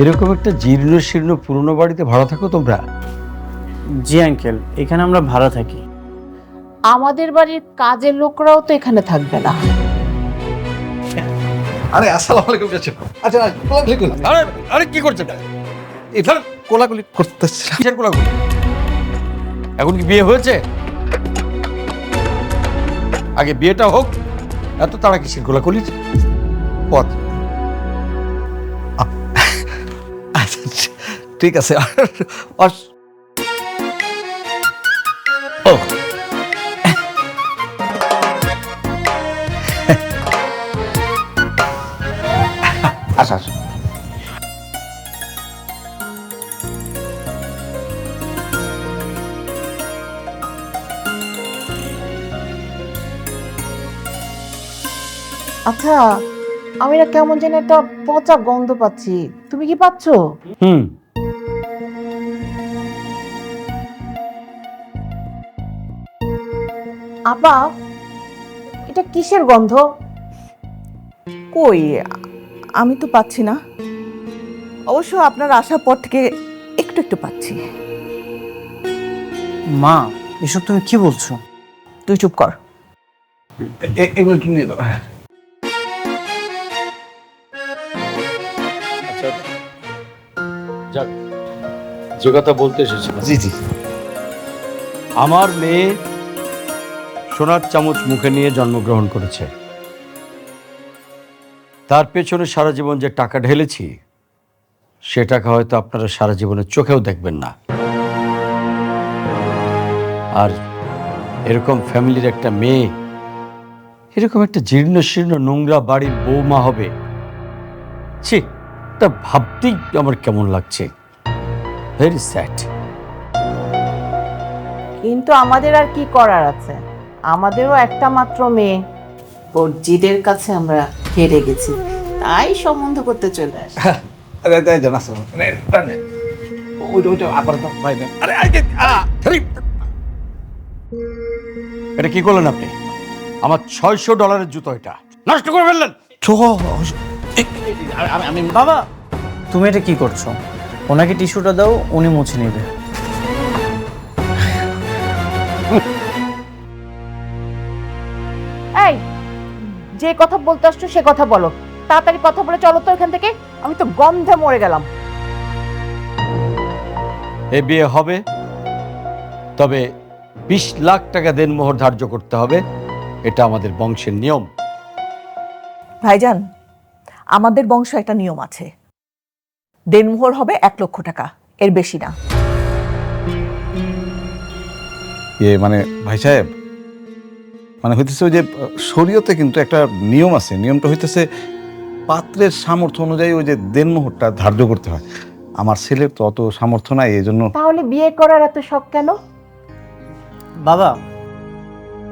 এরকম একটা জীর্ণ শীর্ণ পুরনো বাড়িতে ভাড়া থাকো তোমরা? জি আঙ্কেল, এখানে আমরা ভাড়া থাকি। আমাদের বাড়ির কাজের লোকরাও তো এখানে থাকবে না। আরে আসসালামু আলাইকুম চাচা। আচ্ছা না কোলাকুলি করুন। আরে আরে কি করছেন? এখানে কোলাকুলি করতেছিলাম। কিসের কোলাকুলি? এখন কি বিয়ে হয়েছে? আগে বিয়েটা হোক, এত তারা কিসের কোলাকুলি? পথ আচ্ছা ঠিক আছে। ও আচ্ছা আচ্ছা আচ্ছা, আমি না কেমন যেন একটা পচা গন্ধ পাচ্ছি, তুমি কি পাচ্ছ? হুম, আপা, এটা কিসের গন্ধ? কই, আমি তো পাচ্ছি না। অবশ্য আপনার আসার পর থেকে একটু একটু পাচ্ছি। মা, এসব তুমি কি বলছো? তুই চুপ কর। এগুলো একটু নিয়ে দাও। আচ্ছা যাক, যে কথা বলতে এসেছিলাম, জি জি আমার মেয়ে সোনার চামচ মুখে নিয়ে জন্মগ্রহণ করেছে। তার পেছনে সারা জীবন যে টাকা ঢেলেছি, সে টাকা হয়তো আপনারা সারা জীবনের চোখেও দেখবেন না। আর এরকম ফ্যামিলির একটা মেয়ে এরকম একটা জীর্ণ শীর্ণ নোংরা বাড়ির বৌমা হবে, ছি, তা ভাবতেই আমার কেমন লাগছে। Very sad. কিন্তু আমাদের আর কি করার আছে, আমাদেরও একটা মাত্র মেয়ে। ওর জিদের কাছে আমরা হেরে গেছি, তাই সম্বন্ধ করতে চলে আসি। আরে তাই জানা আসো মানে ওইটা আবার তো ভাই না। আরে আরে এটা কি করলেন আপনি? আমার $600 জুতো, এটা নষ্ট করে ফেললেন। আমি বাবা, তুমি এটা কি করছো? ওনাকে টিস্যুটা দাও, উনি মুছে নেবে। এই, যে কথা বলতে আসছো সে কথা বলো, তাড়াতাড়ি কথা বলে চলো তো এখান থেকে, আমি তো গন্ধে মরে গেলাম। এ বিয়ে হবে, তবে 20 লাখ টাকা দেনমোহর ধার্য করতে হবে। এটা আমাদের বংশের নিয়ম। ভাইজান, আমাদের বংশ একটা নিয়ম আছে, দেনমোহর হবে 1 লক্ষ টাকা, এর বেশি না। মানে ভাই সাহেব, মানে হইতেছে ওই যে শরীয়তে কিন্তু একটা নিয়ম আছে, নিয়মটা হইতেছে পাত্রের সামর্থ্য অনুযায়ী ওই যে দেনমোহরটা ধার্য করতে হয়। আমার ছেলের তো অত সামর্থ্য নাই, এই জন্য। তাহলে বিয়ে করার এত শখ কেন? বাবা,